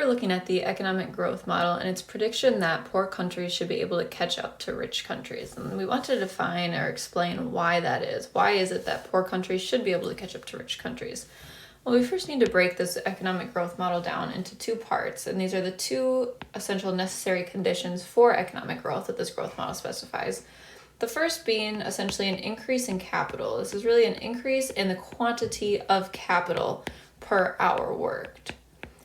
looking at the economic growth model and its prediction that poor countries should be able to catch up to rich countries. And we want to define or explain why that is. Why is it that poor countries should be able to catch up to rich countries? Well, we first need to break this economic growth model down into two parts, and these are the two essential necessary conditions for economic growth that this growth model specifies. The first being essentially an increase in capital. This is really an increase in the quantity of capital per hour worked.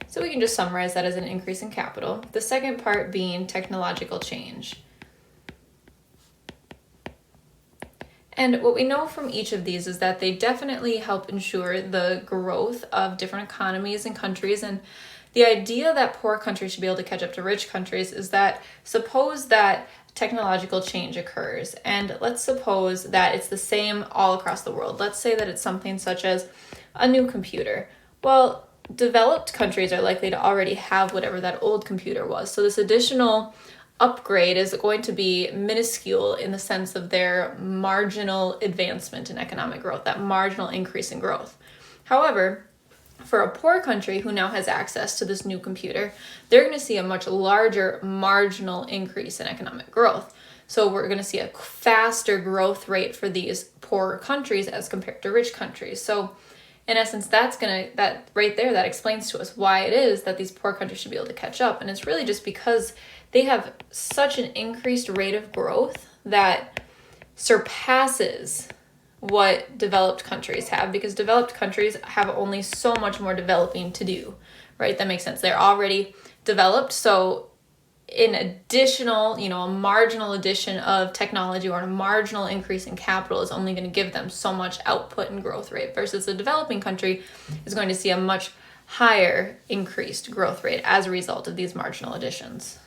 So we can just summarize that as an increase in capital. The second part being technological change. And what we know from each of these is that they definitely help ensure the growth of different economies and countries. And the idea that poor countries should be able to catch up to rich countries is that suppose that technological change occurs, and let's suppose that it's the same all across the world. Let's say that it's something such as a new computer. Well, developed countries are likely to already have whatever that old computer was. So this additional upgrade is going to be minuscule in the sense of their marginal advancement in economic growth, that marginal increase in growth. However, for a poor country who now has access to this new computer, they're going to see a much larger marginal increase in economic growth. So we're going to see a faster growth rate for these poorer countries as compared to rich countries. So in essence, that right there, that explains to us why it is that these poor countries should be able to catch up. And it's really just because they have such an increased rate of growth that surpasses what developed countries have, because developed countries have only so much more developing to do, right? That makes sense. They're already developed, so an additional, a marginal addition of technology or a marginal increase in capital is only going to give them so much output and growth rate, versus a developing country is going to see a much higher increased growth rate as a result of these marginal additions.